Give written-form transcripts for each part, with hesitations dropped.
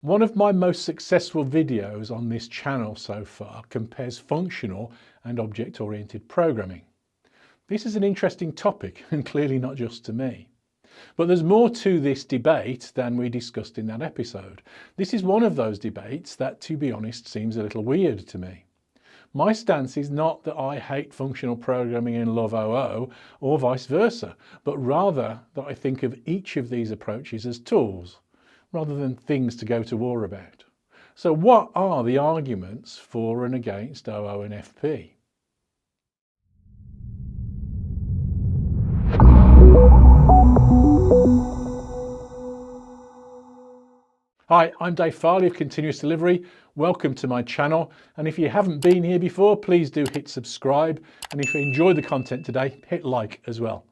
One of my most successful videos on this channel so far compares functional and object-oriented programming. This is an interesting topic and clearly not just to me. But there's more to this debate than we discussed in that episode. This is one of those debates that, to be honest, seems a little weird to me. My stance is not that I hate functional programming and love OO or vice versa, but rather that I think of each of these approaches as tools, rather than things to go to war about. So what are the arguments for and against OO and FP? Hi, I'm Dave Farley of Continuous Delivery. Welcome to my channel. And if you haven't been here before, please do hit subscribe. And if you enjoy the content today, hit like as well.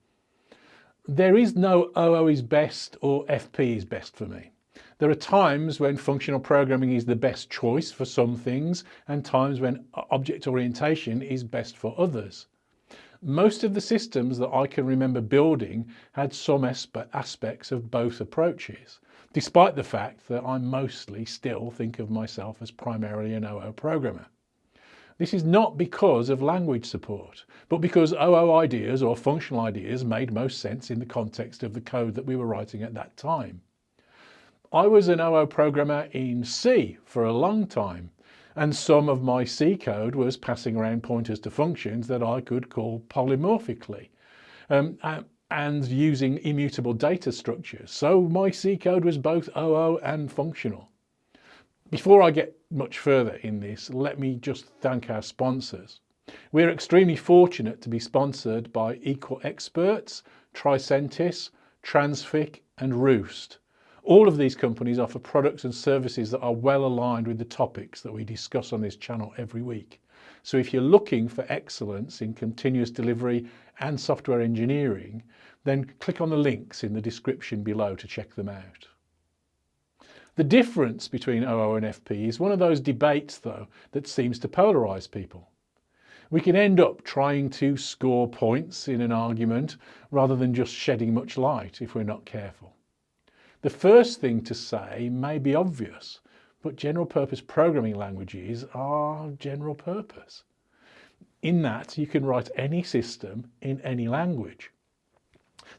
There is no OO is best or FP is best for me. There are times when functional programming is the best choice for some things and times when object orientation is best for others. Most of the systems that I can remember building had some aspects of both approaches, despite the fact that I mostly still think of myself as primarily an OO programmer. This is not because of language support, but because OO ideas or functional ideas made most sense in the context of the code that we were writing at that time. I was an OO programmer in C for a long time, and some of my C code was passing around pointers to functions that I could call polymorphically and using immutable data structures. So my C code was both OO and functional. Before I get much further in this, let me just thank our sponsors. We're extremely fortunate to be sponsored by EqualExperts, Tricentis, Transfic and Roost. All of these companies offer products and services that are well aligned with the topics that we discuss on this channel every week. So if you're looking for excellence in continuous delivery and software engineering, then click on the links in the description below to check them out. The difference between OO and FP is one of those debates, though, that seems to polarize people. We can end up trying to score points in an argument rather than just shedding much light if we're not careful. The first thing to say may be obvious, but general purpose programming languages are general purpose, in that you can write any system in any language.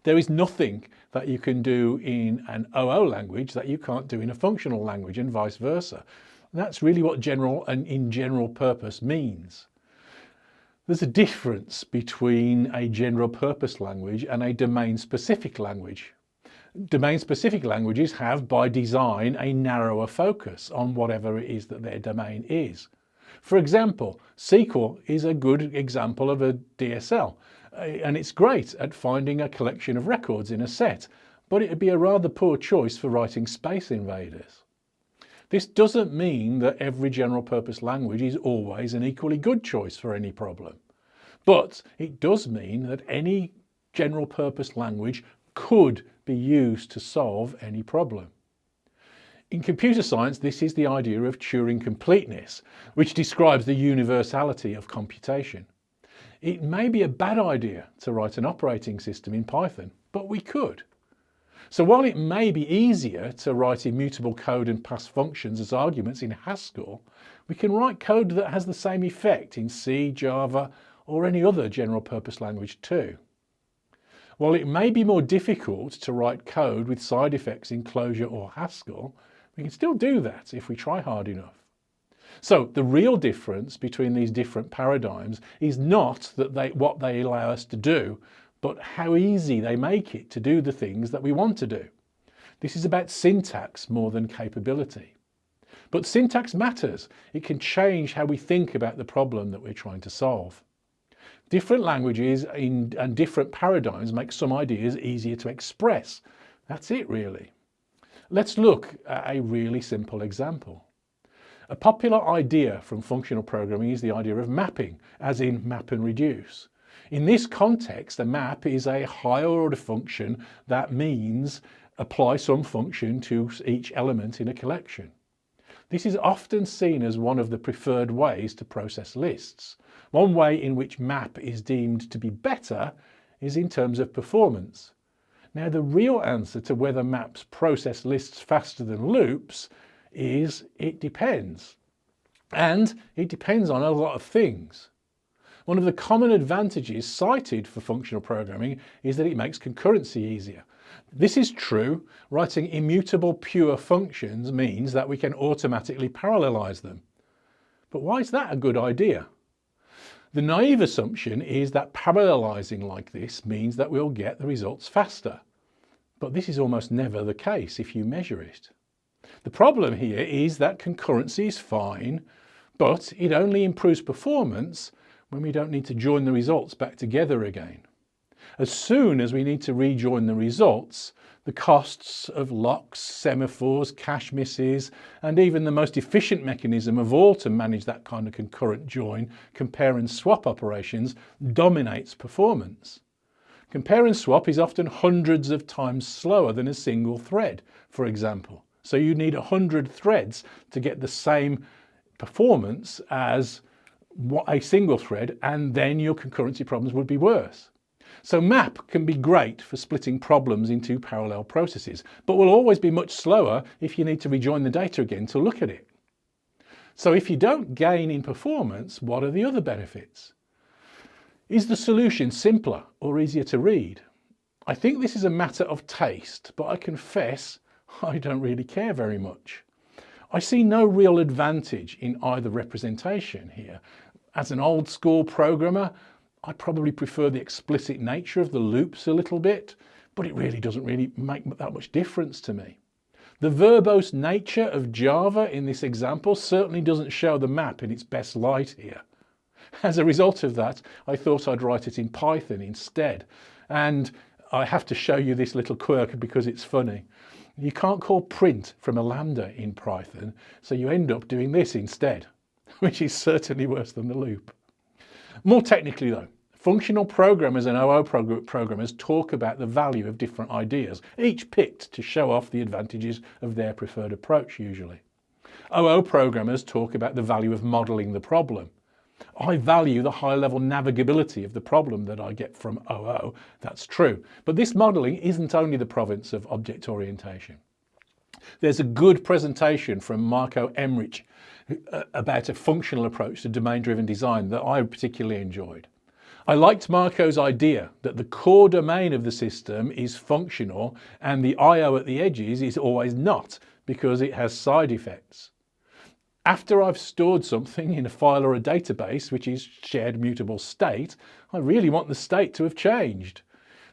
There is nothing that you can do in an OO language that you can't do in a functional language and vice versa. And that's really what general and in general purpose means. There's a difference between a general purpose language and a domain-specific language. Domain-specific languages have, by design, a narrower focus on whatever it is that their domain is. For example, SQL is a good example of a DSL, and it's great at finding a collection of records in a set, but it would be a rather poor choice for writing Space Invaders. This doesn't mean that every general-purpose language is always an equally good choice for any problem, but it does mean that any general-purpose language could be used to solve any problem. In computer science, this is the idea of Turing completeness, which describes the universality of computation. It may be a bad idea to write an operating system in Python, but we could. So while it may be easier to write immutable code and pass functions as arguments in Haskell, we can write code that has the same effect in C, Java, or any other general purpose language too. While it may be more difficult to write code with side effects in Clojure or Haskell, we can still do that if we try hard enough. So the real difference between these different paradigms is not that what they allow us to do, but how easy they make it to do the things that we want to do. This is about syntax more than capability. But syntax matters. It can change how we think about the problem that we're trying to solve. Different languages and different paradigms make some ideas easier to express. That's it, really. Let's look at a really simple example. A popular idea from functional programming is the idea of mapping, as in map and reduce. In this context, a map is a higher order function that means apply some function to each element in a collection. This is often seen as one of the preferred ways to process lists. One way in which map is deemed to be better is in terms of performance. Now, the real answer to whether maps process lists faster than loops is it depends. And it depends on a lot of things. One of the common advantages cited for functional programming is that it makes concurrency easier. This is true. Writing immutable pure functions means that we can automatically parallelize them. But why is that a good idea? The naive assumption is that parallelizing like this means that we'll get the results faster. But this is almost never the case if you measure it. The problem here is that concurrency is fine, but it only improves performance when we don't need to join the results back together again. As soon as we need to rejoin the results, the costs of locks, semaphores, cache misses, and even the most efficient mechanism of all to manage that kind of concurrent join, compare and swap operations, dominates performance. Compare and swap is often hundreds of times slower than a single thread, for example. So you need 100 threads to get the same performance as a single thread, and then your concurrency problems would be worse. So map can be great for splitting problems into parallel processes, but will always be much slower if you need to rejoin the data again to look at it. So if you don't gain in performance, what are the other benefits? Is the solution simpler or easier to read? I think this is a matter of taste, but I confess I don't really care very much. I see no real advantage in either representation here. As an old school programmer, I probably prefer the explicit nature of the loops a little bit, but it really doesn't make that much difference to me. The verbose nature of Java in this example certainly doesn't show the map in its best light here. As a result of that, I thought I'd write it in Python instead. And I have to show you this little quirk because it's funny. You can't call print from a lambda in Python, so you end up doing this instead, which is certainly worse than the loop. More technically though, functional programmers and OO programmers talk about the value of different ideas, each picked to show off the advantages of their preferred approach usually. OO programmers talk about the value of modelling the problem. I value the high-level navigability of the problem that I get from OO, that's true. But this modelling isn't only the province of object orientation. There's a good presentation from Marco Emrich about a functional approach to domain-driven design that I particularly enjoyed. I liked Marco's idea that the core domain of the system is functional and the I/O at the edges is always not, because it has side effects. After I've stored something in a file or a database, which is shared mutable state, I really want the state to have changed.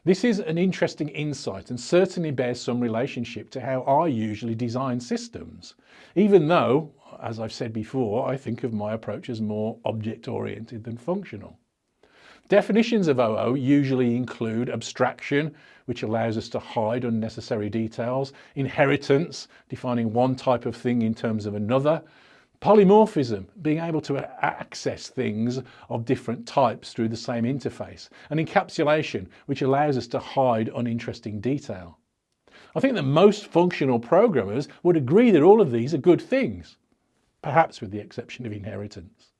This is an interesting insight and certainly bears some relationship to how I usually design systems, even though, as I've said before, I think of my approach as more object-oriented than functional. Definitions of OO usually include abstraction, which allows us to hide unnecessary details, inheritance, defining one type of thing in terms of another, polymorphism, being able to access things of different types through the same interface, and encapsulation, which allows us to hide uninteresting detail. I think that most functional programmers would agree that all of these are good things, perhaps with the exception of inheritance.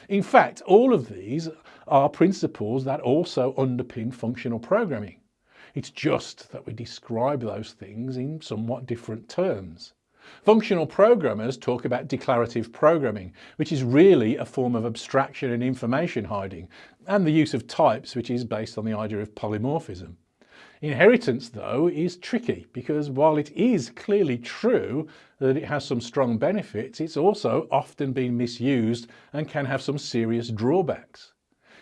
In fact, all of these are principles that also underpin functional programming. It's just that we describe those things in somewhat different terms. Functional programmers talk about declarative programming, which is really a form of abstraction and information hiding, and the use of types, which is based on the idea of polymorphism. Inheritance, though, is tricky because while it is clearly true that it has some strong benefits, it's also often been misused and can have some serious drawbacks.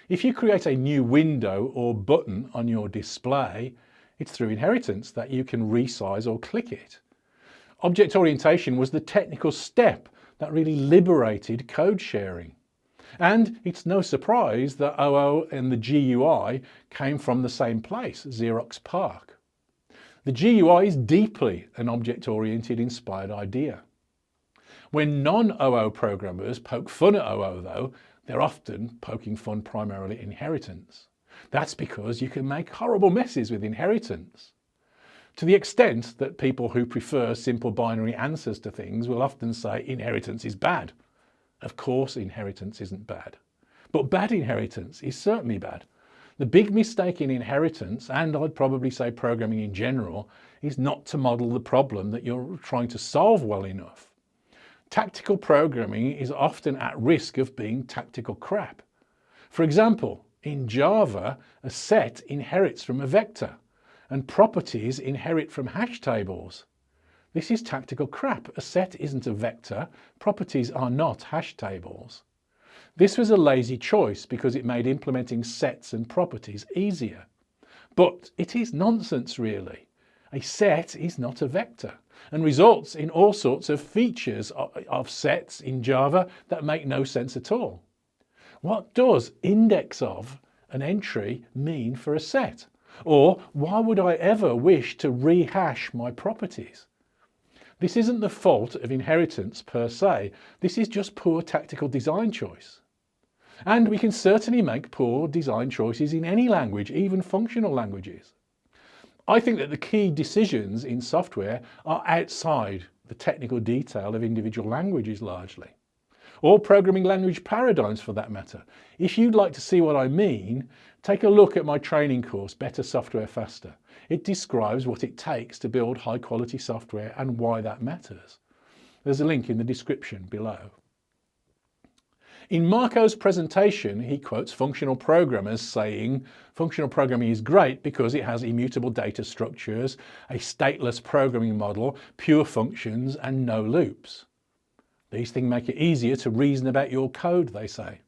If you create a new window or button on your display, it's through inheritance that you can resize or click it. Object orientation was the technical step that really liberated code sharing. And it's no surprise that OO and the GUI came from the same place, Xerox PARC. The GUI is deeply an object-oriented inspired idea. When non-OO programmers poke fun at OO though, they're often poking fun primarily at inheritance. That's because you can make horrible messes with inheritance. To the extent that people who prefer simple binary answers to things will often say inheritance is bad. Of course inheritance isn't bad, but bad inheritance is certainly bad. The big mistake in inheritance, and I'd probably say programming in general, is not to model the problem that you're trying to solve well enough. Tactical programming is often at risk of being tactical crap. For example, in Java, a set inherits from a vector, and properties inherit from hash tables. This is tactical crap. A set isn't a vector, properties are not hash tables. This was a lazy choice because it made implementing sets and properties easier. But it is nonsense, really. A set is not a vector and results in all sorts of features of sets in Java that make no sense at all. What does index of an entry mean for a set? Or why would I ever wish to rehash my properties? This isn't the fault of inheritance per se, this is just poor tactical design choice. And we can certainly make poor design choices in any language, even functional languages. I think that the key decisions in software are outside the technical detail of individual languages largely, or programming language paradigms for that matter. If you'd like to see what I mean, take a look at my training course, Better Software Faster. It describes what it takes to build high quality software and why that matters. There's a link in the description below. In Marco's presentation, he quotes functional programmers saying, functional programming is great because it has immutable data structures, a stateless programming model, pure functions and no loops. These things make it easier to reason about your code, they say.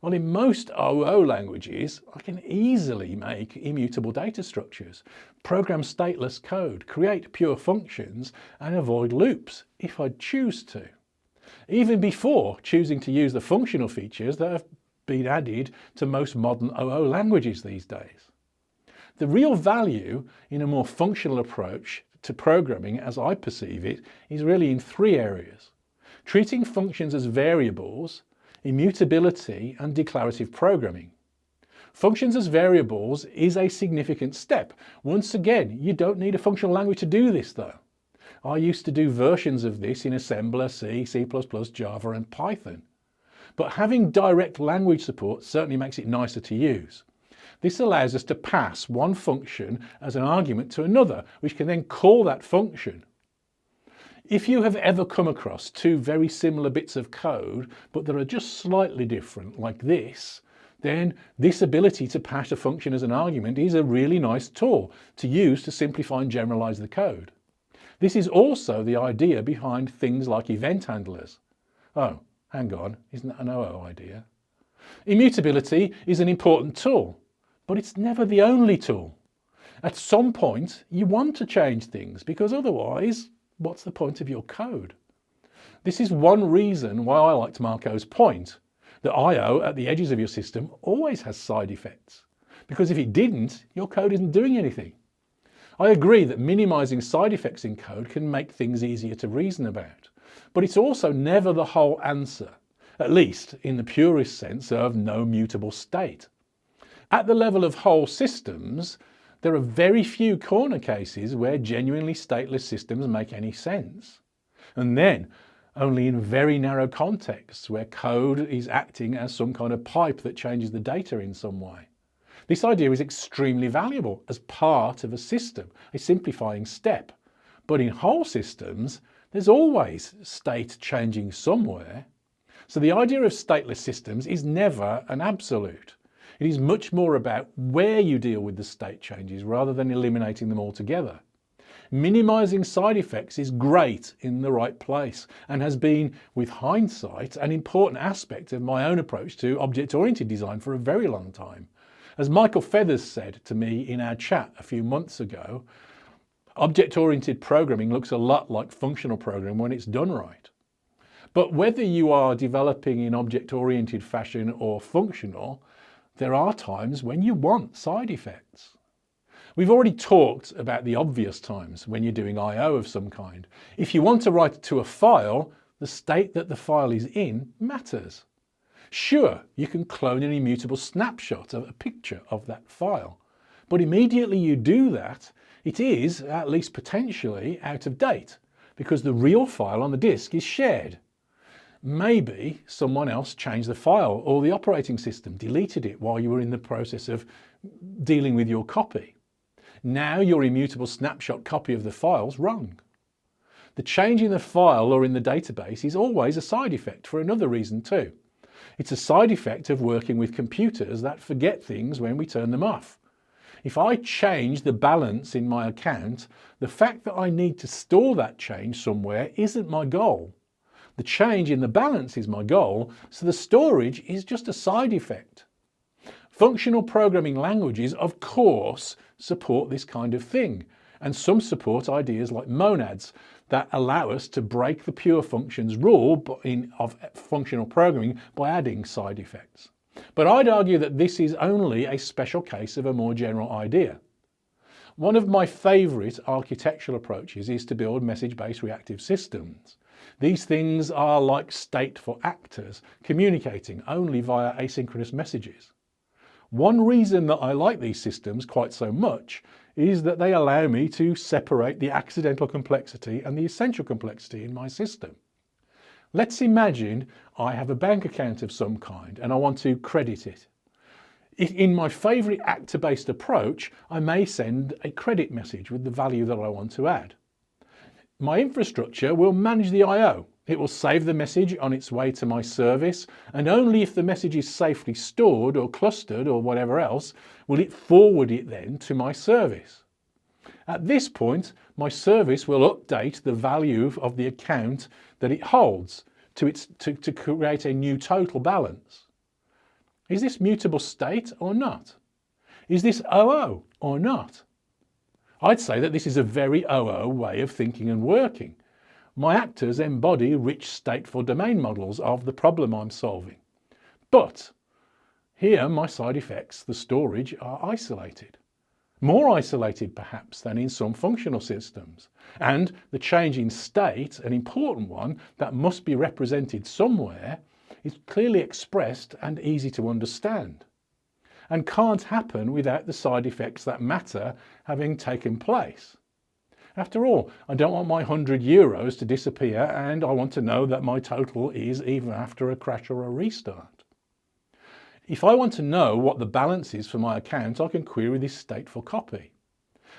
Well, in most OO languages, I can easily make immutable data structures, program stateless code, create pure functions and avoid loops if I choose to. Even before choosing to use the functional features that have been added to most modern OO languages these days. The real value in a more functional approach to programming, as I perceive it, is really in three areas: treating functions as variables, immutability and declarative programming. Functions as variables is a significant step. Once again, you don't need a functional language to do this though. I used to do versions of this in Assembler, C, C++, Java and Python. But having direct language support certainly makes it nicer to use. This allows us to pass one function as an argument to another, which can then call that function. If you have ever come across two very similar bits of code, but that are just slightly different, like this, then this ability to pass a function as an argument is a really nice tool to use to simplify and generalize the code. This is also the idea behind things like event handlers. Oh, hang on, isn't that an OO idea? Immutability is an important tool, but it's never the only tool. At some point, you want to change things because otherwise, what's the point of your code? This is one reason why I liked Marco's point that I/O at the edges of your system always has side effects, because if it didn't, your code isn't doing anything. I agree that minimizing side effects in code can make things easier to reason about, but it's also never the whole answer, at least in the purest sense of no mutable state. At the level of whole systems, there are very few corner cases where genuinely stateless systems make any sense. And then, only in very narrow contexts where code is acting as some kind of pipe that changes the data in some way. This idea is extremely valuable as part of a system, a simplifying step. But in whole systems, there's always state changing somewhere. So the idea of stateless systems is never an absolute. It is much more about where you deal with the state changes rather than eliminating them altogether. Minimizing side effects is great in the right place and has been, with hindsight, an important aspect of my own approach to object-oriented design for a very long time. As Michael Feathers said to me in our chat a few months ago, object-oriented programming looks a lot like functional programming when it's done right. But whether you are developing in object-oriented fashion or functional, there are times when you want side effects. We've already talked about the obvious times when you're doing I/O of some kind. If you want to write to a file, the state that the file is in matters. Sure, you can clone an immutable snapshot of a picture of that file, but immediately you do that, it is, at least potentially, out of date because the real file on the disk is shared. Maybe someone else changed the file or the operating system deleted it while you were in the process of dealing with your copy. Now your immutable snapshot copy of the file's wrong. The change in the file or in the database is always a side effect for another reason too. It's a side effect of working with computers that forget things when we turn them off. If I change the balance in my account, the fact that I need to store that change somewhere isn't my goal. The change in the balance is my goal, so the storage is just a side effect. Functional programming languages, of course, support this kind of thing, and some support ideas like monads that allow us to break the pure functions rule of functional programming by adding side effects. But I'd argue that this is only a special case of a more general idea. One of my favourite architectural approaches is to build message-based reactive systems. These things are like stateful actors communicating only via asynchronous messages. One reason that I like these systems quite so much is that they allow me to separate the accidental complexity and the essential complexity in my system. Let's imagine I have a bank account of some kind and I want to credit it. In my favourite actor-based approach, I may send a credit message with the value that I want to add. My infrastructure will manage the I/O. It will save the message on its way to my service, and only if the message is safely stored or clustered or whatever else will it forward it then to my service. At this point, my service will update the value of the account that it holds to create a new total balance. Is this mutable state or not? Is this OO or not? I'd say that this is a very OO way of thinking and working. My actors embody rich stateful domain models of the problem I'm solving. But here my side effects, the storage, are isolated. More isolated perhaps than in some functional systems. And the change in state, an important one that must be represented somewhere, is clearly expressed and easy to understand, and can't happen without the side effects that matter having taken place. After all, I don't want my €100 to disappear, and I want to know that my total is even after a crash or a restart. If I want to know what the balance is for my account, I can query this stateful copy.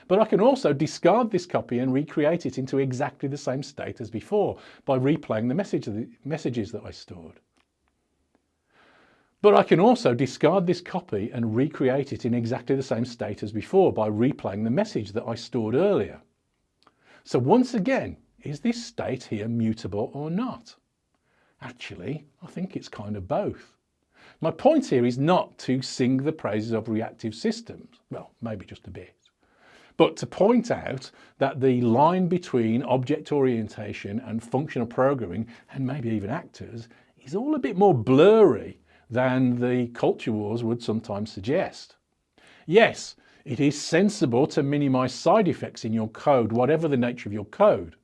But I can also discard this copy and recreate it into exactly the same state as before by replaying the messages that I stored. But I can also discard this copy and recreate it in exactly the same state as before by replaying the message that I stored earlier. So once again, is this state here mutable or not? Actually, I think it's kind of both. My point here is not to sing the praises of reactive systems, well, maybe just a bit, but to point out that the line between object orientation and functional programming, and maybe even actors, is all a bit more blurry than the culture wars would sometimes suggest. Yes, it is sensible to minimize side effects in your code, whatever the nature of your code.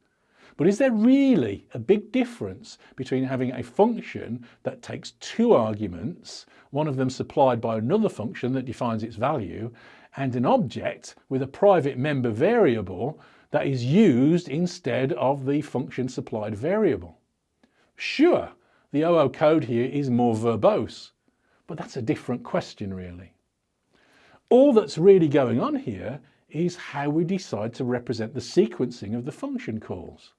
But is there really a big difference between having a function that takes two arguments, one of them supplied by another function that defines its value, and an object with a private member variable that is used instead of the function supplied variable? Sure, the OO code here is more verbose, but that's a different question really. All that's really going on here is how we decide to represent the sequencing of the function calls.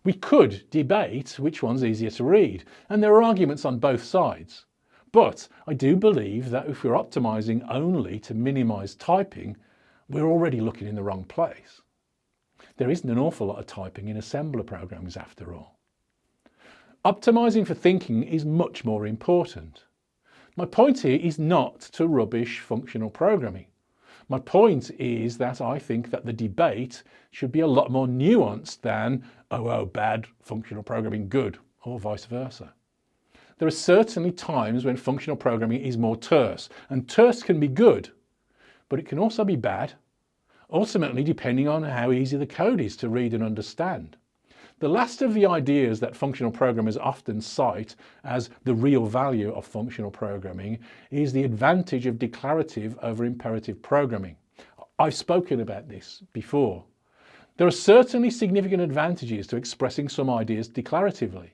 We could debate which one's easier to read, and there are arguments on both sides. But I do believe that if we're optimizing only to minimize typing, we're already looking in the wrong place. There isn't an awful lot of typing in assembler programs after all. Optimizing for thinking is much more important. My point here is not to rubbish functional programming. My point is that I think that the debate should be a lot more nuanced than, oh, bad, functional programming good, or vice versa. There are certainly times when functional programming is more terse, and terse can be good, but it can also be bad, ultimately depending on how easy the code is to read and understand. The last of the ideas that functional programmers often cite as the real value of functional programming is the advantage of declarative over imperative programming. I've spoken about this before. There are certainly significant advantages to expressing some ideas declaratively.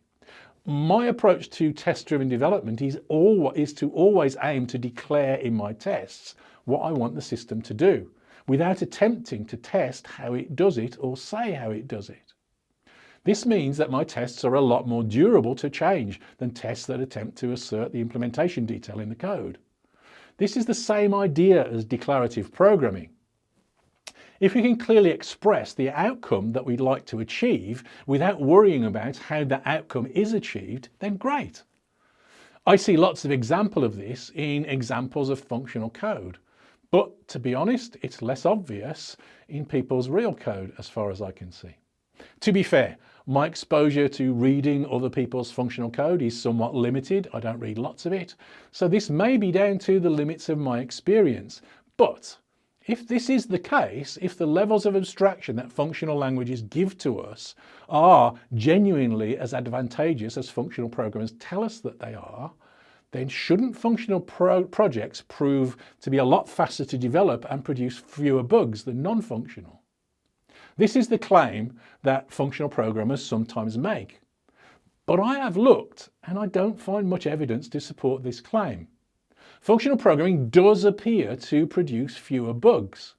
My approach to test-driven development is to always aim to declare in my tests what I want the system to do, without attempting to test how it does it or say how it does it. This means that my tests are a lot more durable to change than tests that attempt to assert the implementation detail in the code. This is the same idea as declarative programming. If we can clearly express the outcome that we'd like to achieve without worrying about how that outcome is achieved, then great. I see lots of examples of this in examples of functional code, but to be honest, it's less obvious in people's real code as far as I can see. To be fair, my exposure to reading other people's functional code is somewhat limited. I don't read lots of it, so this may be down to the limits of my experience. But if this is the case, if the levels of abstraction that functional languages give to us are genuinely as advantageous as functional programmers tell us that they are, then shouldn't functional projects prove to be a lot faster to develop and produce fewer bugs than non-functional? This is the claim that functional programmers sometimes make. But I have looked and I don't find much evidence to support this claim. Functional programming does appear to produce fewer bugs,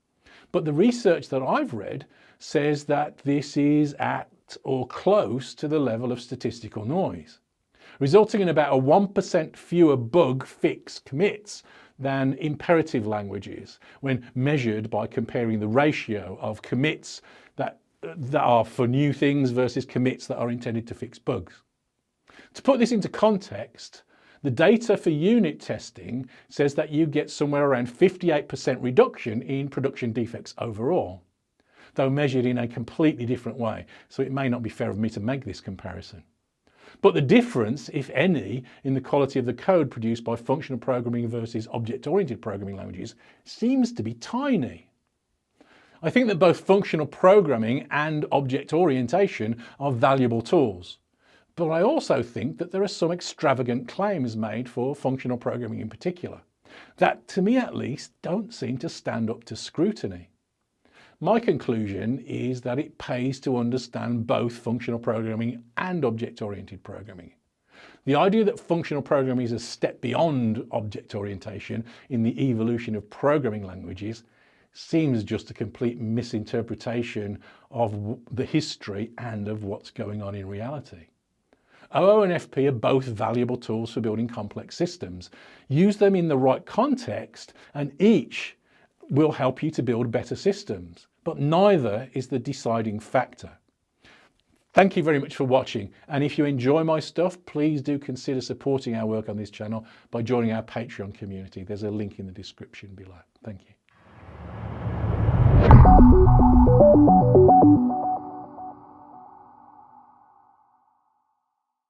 but the research that I've read says that this is at or close to the level of statistical noise, resulting in about a 1% fewer bug fix commits than imperative languages when measured by comparing the ratio of commits that are for new things versus commits that are intended to fix bugs. To put this into context, the data for unit testing says that you get somewhere around 58% reduction in production defects overall, though measured in a completely different way, so it may not be fair of me to make this comparison. But the difference, if any, in the quality of the code produced by functional programming versus object-oriented programming languages seems to be tiny. I think that both functional programming and object orientation are valuable tools. But I also think that there are some extravagant claims made for functional programming in particular, that to me at least don't seem to stand up to scrutiny. My conclusion is that it pays to understand both functional programming and object-oriented programming. The idea that functional programming is a step beyond object orientation in the evolution of programming languages seems just a complete misinterpretation of the history and of what's going on in reality. OO and FP are both valuable tools for building complex systems. Use them in the right context and each will help you to build better systems, but neither is the deciding factor. Thank you very much for watching, and if you enjoy my stuff, please do consider supporting our work on this channel by joining our Patreon community. There's a link in the description below. Thank you.